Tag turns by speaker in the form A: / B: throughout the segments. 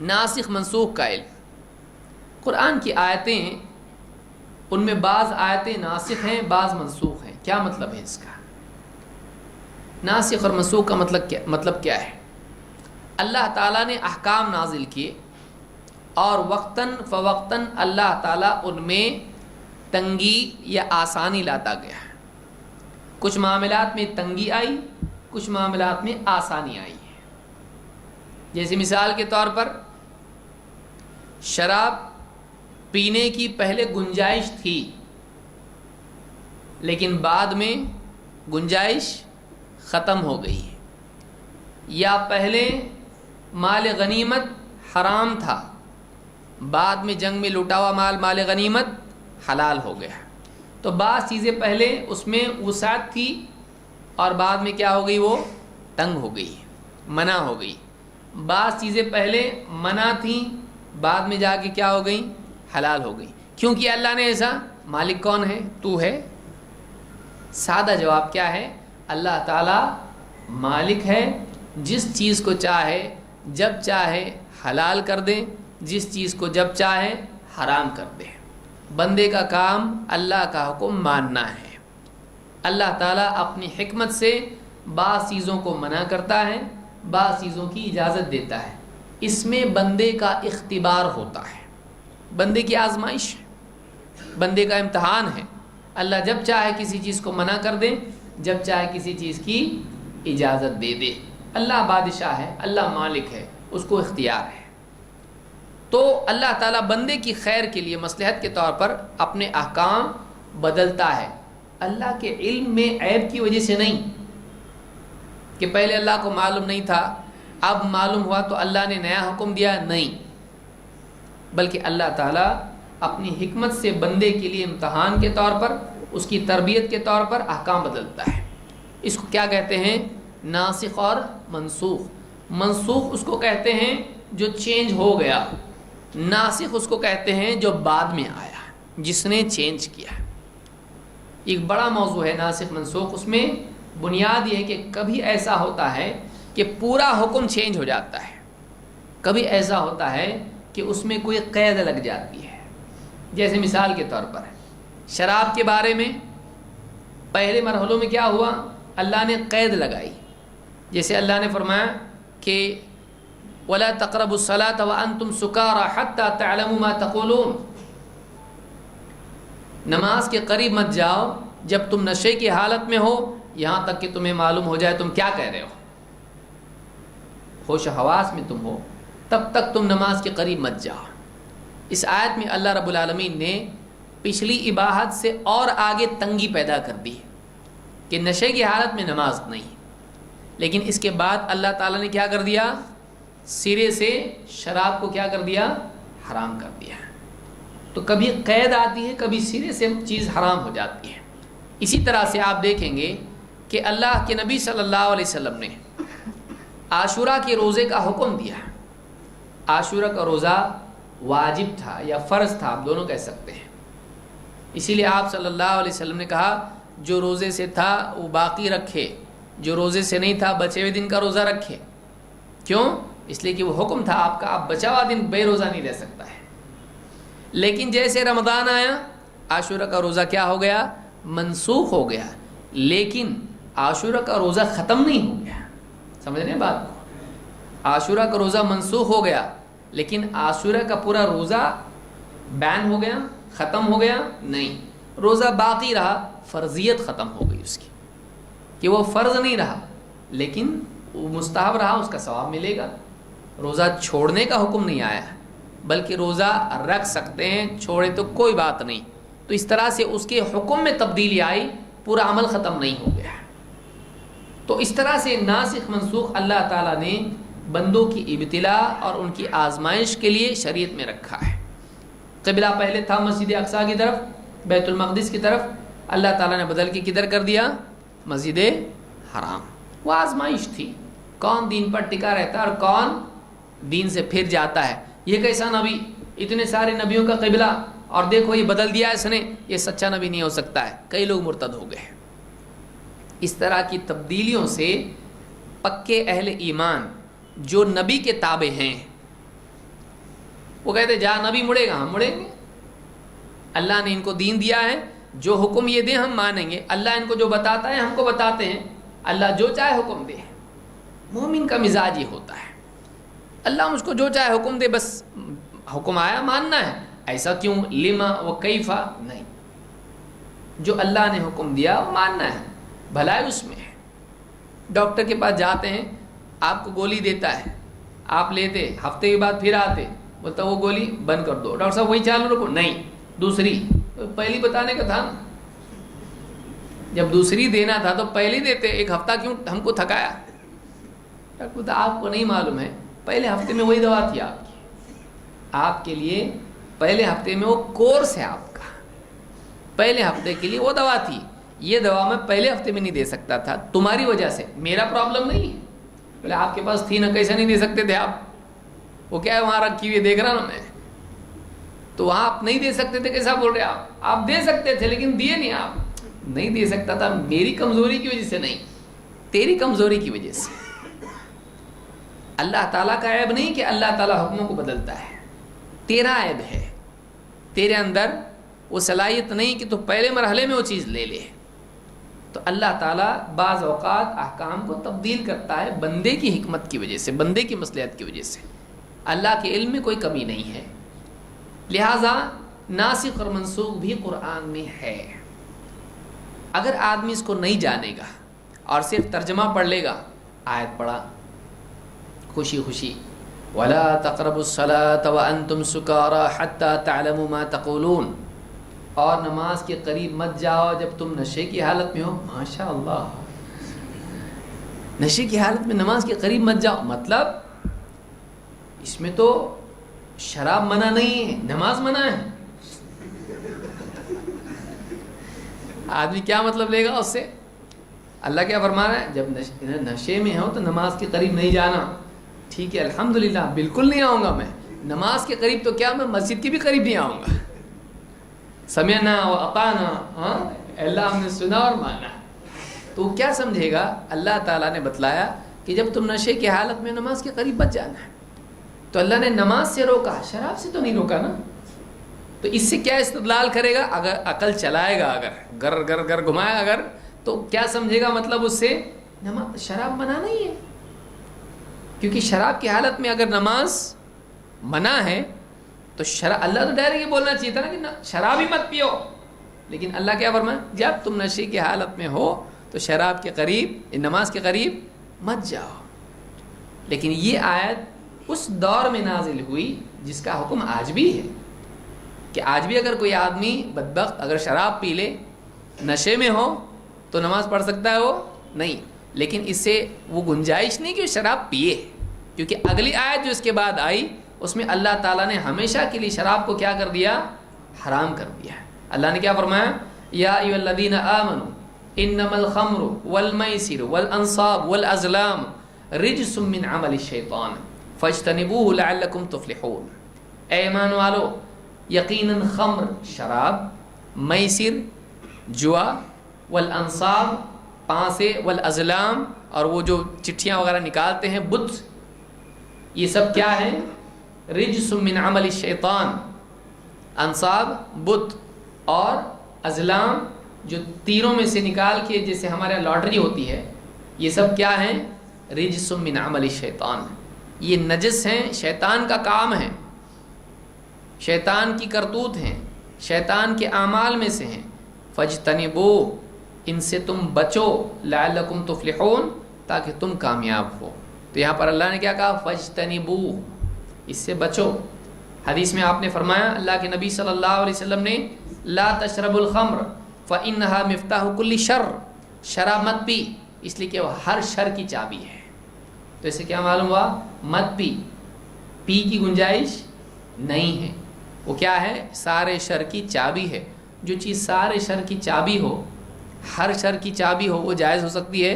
A: ناسخ منسوخ کا علم. قرآن کی آیتیں، ان میں بعض آیتیں ناسخ ہیں، بعض منسوخ ہیں. کیا مطلب ہے اس کا؟ ناسخ اور منسوخ کا مطلب کیا ہے؟ اللہ تعالیٰ نے احکام نازل کیے اور وقتاً فوقتاً اللہ تعالیٰ ان میں تنگی یا آسانی لاتا گیا. کچھ معاملات میں تنگی آئی، کچھ معاملات میں آسانی آئی ہے. جیسے مثال کے طور پر شراب پینے کی پہلے گنجائش تھی، لیکن بعد میں گنجائش ختم ہو گئی ہے. یا پہلے مال غنیمت حرام تھا، بعد میں جنگ میں لوٹا ہوا مال غنیمت حلال ہو گیا. تو بعض چیزیں پہلے اس میں وسعت تھی اور بعد میں کیا ہو گئی؟ وہ تنگ ہو گئی، منع ہو گئی. بعض چیزیں پہلے منع تھیں، بعد میں جا کے کیا ہو گئیں؟ حلال ہو گئی. کیوں کیا اللہ نے ایسا؟ مالک کون ہے؟ تو ہے. سادہ جواب کیا ہے؟ اللہ تعالیٰ مالک ہے، جس چیز کو چاہے جب چاہے حلال کر دے، جس چیز کو جب چاہے حرام کر دے. بندے کا کام اللہ کا حکم ماننا ہے. اللہ تعالیٰ اپنی حکمت سے بعض چیزوں کو منع کرتا ہے، بعض چیزوں کی اجازت دیتا ہے. اس میں بندے کا اختبار ہوتا ہے، بندے کی آزمائش ہے، بندے کا امتحان ہے. اللہ جب چاہے کسی چیز کو منع کر دے، جب چاہے کسی چیز کی اجازت دے دے. اللہ بادشاہ ہے، اللہ مالک ہے، اس کو اختیار ہے. تو اللہ تعالیٰ بندے کی خیر کے لیے مصلحت کے طور پر اپنے احکام بدلتا ہے. اللہ کے علم میں عیب کی وجہ سے نہیں کہ پہلے اللہ کو معلوم نہیں تھا اب معلوم ہوا تو اللہ نے نیا حکم دیا، نہیں، بلکہ اللہ تعالیٰ اپنی حکمت سے بندے کے لیے امتحان کے طور پر، اس کی تربیت کے طور پر احکام بدلتا ہے. اس کو کیا کہتے ہیں؟ ناسخ اور منسوخ. منسوخ اس کو کہتے ہیں جو چینج ہو گیا، ناسخ اس کو کہتے ہیں جو بعد میں آیا، جس نے چینج کیا. ایک بڑا موضوع ہے ناسخ منسوخ. اس میں بنیاد یہ ہے کہ کبھی ایسا ہوتا ہے کہ پورا حکم چینج ہو جاتا ہے، کبھی ایسا ہوتا ہے کہ اس میں کوئی قید لگ جاتی ہے. جیسے مثال کے طور پر شراب کے بارے میں پہلے مرحلوں میں کیا ہوا؟ اللہ نے قید لگائی. جیسے اللہ نے فرمایا کہ وَلَا تَقْرَبُوا الصَّلَاةَ وَأَنْتُمْ سُكَارَىٰ حَتَّىٰ تَعْلَمُوا مَا تَقُولُونَ. نماز کے قریب مت جاؤ جب تم نشے کی حالت میں ہو، یہاں تک کہ تمہیں معلوم ہو جائے تم کیا کہہ رہے ہو. ہوش و حواس میں تم ہو تب تک تم نماز کے قریب مت جاؤ. اس آیت میں اللہ رب العالمین نے پچھلی اباحت سے اور آگے تنگی پیدا کر دی کہ نشے کی حالت میں نماز نہیں. لیکن اس کے بعد اللہ تعالیٰ نے کیا کر دیا؟ سرے سے شراب کو کیا کر دیا؟ حرام کر دیا. تو کبھی قید آتی ہے، کبھی سرے سے چیز حرام ہو جاتی ہے. اسی طرح سے آپ دیکھیں گے کہ اللہ کے نبی صلی اللہ علیہ وسلم نے عاشورہ کے روزے کا حکم دیا. عاشورہ کا روزہ واجب تھا یا فرض تھا، آپ دونوں کہہ سکتے ہیں. اسی لیے آپ صلی اللہ علیہ وسلم نے کہا جو روزے سے تھا وہ باقی رکھے، جو روزے سے نہیں تھا بچے ہوئے دن کا روزہ رکھے. کیوں؟ اس لیے کہ وہ حکم تھا آپ کا، آپ بچا ہوا دن بے روزہ نہیں رہ سکتا ہے. لیکن جیسے رمضان آیا عاشورہ کا روزہ کیا ہو گیا؟ منسوخ ہو گیا. لیکن عاشورہ کا روزہ ختم نہیں ہو گیا. سمجھ رہے ہیں بات کو؟ عاشورہ کا روزہ منسوخ ہو گیا لیکن عاشورہ کا پورا روزہ بین ہو گیا، ختم ہو گیا نہیں. روزہ باقی رہا، فرضیت ختم ہو گئی اس کی، کہ وہ فرض نہیں رہا لیکن وہ مستحب رہا، اس کا ثواب ملے گا. روزہ چھوڑنے کا حکم نہیں آیا بلکہ روزہ رکھ سکتے ہیں، چھوڑے تو کوئی بات نہیں. تو اس طرح سے اس کے حکم میں تبدیلی آئی، پورا عمل ختم نہیں ہو گیا. تو اس طرح سے ناسخ منسوخ اللہ تعالیٰ نے بندوں کی ابتلا اور ان کی آزمائش کے لیے شریعت میں رکھا ہے. قبلہ پہلے تھا مسجد اقصیٰ کی طرف، بیت المقدس کی طرف، اللہ تعالیٰ نے بدل کے کدھر کر دیا؟ مسجد حرام. وہ آزمائش تھی، کون دین پر ٹکا رہتا ہے اور کون دین سے پھر جاتا ہے. یہ کیسا نبی، اتنے سارے نبیوں کا قبلہ اور دیکھو یہ بدل دیا اس نے، یہ سچا نبی نہیں ہو سکتا ہے. کئی لوگ مرتد ہو گئے. اس طرح کی تبدیلیوں سے پکے اہل ایمان جو نبی کے تابع ہیں وہ کہتے جا نبی مڑے گا، ہم مڑیں گے. اللہ نے ان کو دین دیا ہے، جو حکم یہ دیں ہم مانیں گے. اللہ ان کو جو بتاتا ہے ہم کو بتاتے ہیں. اللہ جو چاہے حکم دے. مومن کا مزاج یہ ہوتا ہے، اللہ مجھ کو جو چاہے حکم دے، بس حکم آیا ماننا ہے. ایسا کیوں، لما و کیفا نہیں. جو اللہ نے حکم دیا وہ ماننا ہے، بھلائی اس میں ہے. ڈاکٹر کے پاس جاتے ہیں، آپ کو گولی دیتا ہے، آپ لیتے، ہفتے کے بعد پھر آتے، بولتا وہ گولی بند کر دو. ڈاکٹر صاحب وہی چالو رکھو، نہیں دوسری. پہلی بتانے کا تھا نا، جب دوسری دینا تھا تو پہلی دیتے. ایک ہفتہ کیوں ہم کو تھکایا؟ ڈاکٹر بولتا آپ کو نہیں معلوم ہے، پہلے ہفتے میں وہی دوا تھی آپ کی. آپ کے لیے پہلے ہفتے میں وہ کورس ہے آپ کا، پہلے ہفتے کے لیے وہ دوا تھی. یہ دوا میں پہلے ہفتے میں نہیں دے سکتا تھا تمہاری وجہ سے، میرا پرابلم نہیں ہے. بولے آپ کے پاس تھی نا، کیسے نہیں دے سکتے تھے آپ؟ وہ کیا ہے وہاں رکھی ہوئی دیکھ رہا نا میں، تو وہاں آپ نہیں دے سکتے تھے. کیسا بول رہے آپ دے سکتے تھے لیکن دیے نہیں. آپ نہیں دے سکتا تھا میری کمزوری کی وجہ سے نہیں، تیری کمزوری کی وجہ سے. اللہ تعالیٰ کا عیب نہیں کہ اللہ تعالیٰ حکموں کو بدلتا ہے، تیرا عیب ہے. تیرے اندر وہ صلاحیت نہیں کہ تو پہلے مرحلے میں وہ چیز لے لے. تو اللہ تعالیٰ بعض اوقات احکام کو تبدیل کرتا ہے بندے کی حکمت کی وجہ سے، بندے کی مصلحت کی وجہ سے. اللہ کے علم میں کوئی کمی نہیں ہے. لہٰذا ناسخ اور منسوخ بھی قرآن میں ہے. اگر آدمی اس کو نہیں جانے گا اور صرف ترجمہ پڑھ لے گا، آیت پڑھا خوشی خوشی، وَلَا تَقْرَبُوا الصَّلَاةَ وَأَنْتُمْ سُكَارَىٰ حَتَّىٰ تَعْلَمُوا مَا تَقُولُونَ، اور نماز کے قریب مت جاؤ جب تم نشے کی حالت میں ہو. ماشاء اللہ، نشے کی حالت میں نماز کے قریب مت جاؤ، مطلب اس میں تو شراب منع نہیں ہے، نماز منع ہے. آدمی کیا مطلب لے گا اس سے؟ اللہ کیا فرما رہا ہے؟ جب نشے میں ہو تو نماز کے قریب نہیں جانا. ٹھیک ہے الحمدللہ، بالکل نہیں آؤں گا میں نماز کے قریب. تو کیا میں مسجد کے بھی قریب نہیں آؤں گا؟ سمعنا و اطعنا، ہاں اللہ ہم نے سنا اور مانا. تو کیا سمجھے گا؟ اللہ تعالیٰ نے بتلایا کہ جب تم نشے کی حالت میں نماز کے قریب بچ جانا ہے. تو اللہ نے نماز سے روکا، شراب سے تو نہیں روکا نا. تو اس سے کیا استدلال کرے گا؟ اگر عقل چلائے گا، اگر گر گر گر گھمائے اگر، تو کیا سمجھے گا؟ مطلب اس سے شراب منع نہیں ہے. کیونکہ شراب کی حالت میں اگر نماز منع ہے تو اللہ تو ڈائریکٹ یہ بولنا چاہیے تھا نا کہ شراب ہی مت پیو. لیکن اللہ کیا فرمایا؟ جب تم نشے کی حالت میں ہو تو شراب کے قریب، نماز کے قریب مت جاؤ. لیکن یہ آیت اس دور میں نازل ہوئی جس کا حکم آج بھی ہے کہ آج بھی اگر کوئی آدمی بدبخت اگر شراب پی لے، نشے میں ہو، تو نماز پڑھ سکتا ہے وہ؟ نہیں. لیکن اس سے وہ گنجائش نہیں کہ وہ شراب پیے، کیونکہ اگلی آیت جو اس کے بعد آئی اس میں اللہ تعالیٰ نے ہمیشہ کے لیے شراب کو کیا کر دیا؟ حرام کر دیا. اللہ نے کیا فرمایا؟ یا ایھا الذین آمنوا انما الخمر والمیسر والانصاب والازلام رجس من عمل الشیطان فاجتنبوه لعلکم تفلحون. اے ایمان والو، یقیناً خمر شراب، میسر جوا، والانصاب پانسے، والازلام اور وہ جو چٹھیاں وغیرہ نکالتے ہیں بت، یہ سب کیا ہے؟ رجس من عمل الشیطان. انصاب بت اور ازلام جو تیروں میں سے نکال کے جیسے ہمارے لاٹری ہوتی ہے، یہ سب کیا ہیں؟ رجس من عمل الشیطان. یہ نجس ہیں، شیطان کا کام ہے، شیطان کی کرتوت ہیں، شیطان کے اعمال میں سے ہیں. فاجتنبو، ان سے تم بچو، لعلکم تفلحون، تاکہ تم کامیاب ہو. تو یہاں پر اللہ نے کیا کہا؟ فاجتنبو، اس سے بچو. حدیث میں آپ نے فرمایا، اللہ کے نبی صلی اللہ علیہ وسلم نے، لا تشرب الخمر فإنها مفتاح كل شر، شراب مت پی اس لیے کہ وہ ہر شر کی چابی ہے. تو اسے کیا معلوم ہوا؟ مت پی، پی کی گنجائش نہیں ہے. وہ کیا ہے؟ سارے شر کی چابی ہے. جو چیز سارے شر کی چابی ہو، ہر شر کی چابی ہو، وہ جائز ہو سکتی ہے؟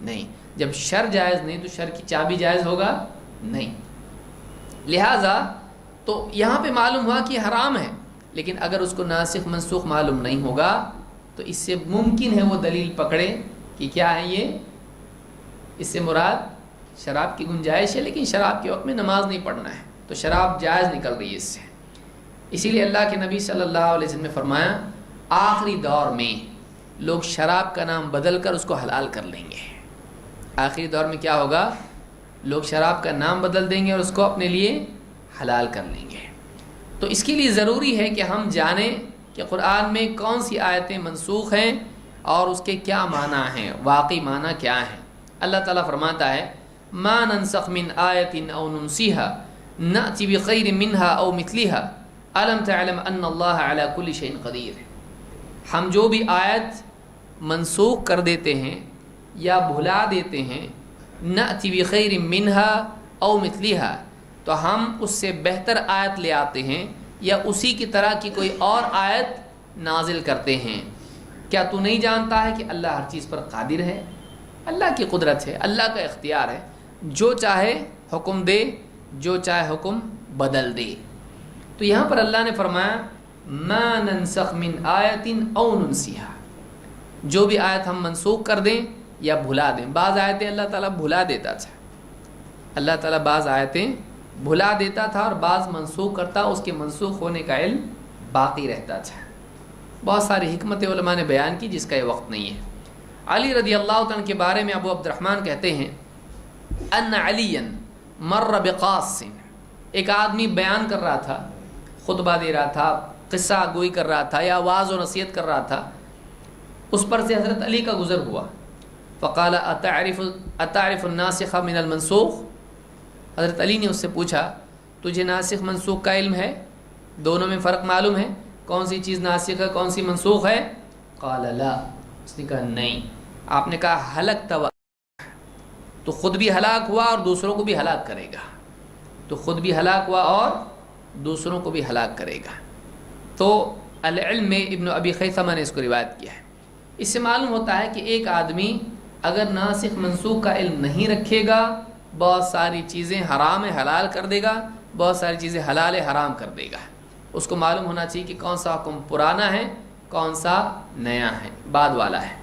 A: نہیں. جب شر جائز نہیں تو شر کی چابی جائز ہوگا؟ نہیں. لہٰذا تو یہاں پہ معلوم ہوا کہ حرام ہے. لیکن اگر اس کو ناسخ منسوخ معلوم نہیں ہوگا تو اس سے ممکن ہے وہ دلیل پکڑے کہ کیا ہے یہ، اس سے مراد شراب کی گنجائش ہے لیکن شراب کے وقت میں نماز نہیں پڑھنا ہے. تو تو شراب جائز نکل رہی ہے اس سے. اسی لیے اللہ کے نبی صلی اللہ علیہ وسلم نے فرمایا آخری دور میں لوگ شراب کا نام بدل کر اس کو حلال کر لیں گے. آخری دور میں کیا ہوگا؟ لوگ شراب کا نام بدل دیں گے اور اس کو اپنے لیے حلال کر لیں گے. تو اس کے لیے ضروری ہے کہ ہم جانیں کہ قرآن میں کون سی آیتیں منسوخ ہیں اور اس کے کیا معنی ہیں، واقعی معنی کیا ہیں. اللہ تعالیٰ فرماتا ہے ما ننسخ من آیت او ننسیها نأتی بخیر منها او مثلها الم تعلم ان اللہ علی کل شیء قدیر. ہم جو بھی آیت منسوخ کر دیتے ہیں یا بھلا دیتے ہیں، نأتی بخیر منها او مثلها، تو ہم اس سے بہتر آیت لے آتے ہیں یا اسی کی طرح کی کوئی اور آیت نازل کرتے ہیں. کیا تو نہیں جانتا ہے کہ اللہ ہر چیز پر قادر ہے؟ اللہ کی قدرت ہے، اللہ کا اختیار ہے، جو چاہے حکم دے، جو چاہے حکم بدل دے. تو یہاں پر اللہ نے فرمایا ما ننسخ من آیت او ننسیها، جو بھی آیت ہم منسوخ کر دیں یا بھلا دیں. بعض آیتیں اللہ تعالیٰ بھلا دیتا تھا، اللہ تعالیٰ بعض آیتیں بھلا دیتا تھا اور بعض منسوخ کرتا، اس کے منسوخ ہونے کا علم باقی رہتا تھا. بہت ساری حکمت علماء نے بیان کی جس کا یہ وقت نہیں ہے. علی رضی اللہ عنہ کے بارے میں ابو عبد الرحمن کہتے ہیں ان علی مر بقاص، ایک آدمی بیان کر رہا تھا، خطبہ دے رہا تھا، قصہ گوئی کر رہا تھا یا واعظ و نصیحت کر رہا تھا، اس پر سے حضرت علی کا گزر ہوا. فقال اتعرف الناسخ من المنسوخ، حضرت علی نے اس سے پوچھا تجھے ناسخ منسوخ کا علم ہے؟ دونوں میں فرق معلوم ہے؟ کون سی چیز ناسخ ہے کون سی منسوخ ہے؟ قال لا، اس نے کہا نہیں. آپ نے کہا ہلکت و، تو خود بھی ہلاک ہوا اور دوسروں کو بھی ہلاک کرے گا. تو خود بھی ہلاک ہوا اور دوسروں کو بھی ہلاک کرے گا. تو العلم میں ابن ابی خیثمہ نے اس کو روایت کیا ہے. اس سے معلوم ہوتا ہے کہ ایک آدمی اگر ناسخ منسوخ کا علم نہیں رکھے گا، بہت ساری چیزیں حرام حلال کر دے گا، بہت ساری چیزیں حلال حرام کر دے گا. اس کو معلوم ہونا چاہیے کہ کون سا حکم پرانا ہے، کون سا نیا ہے، بعد والا ہے.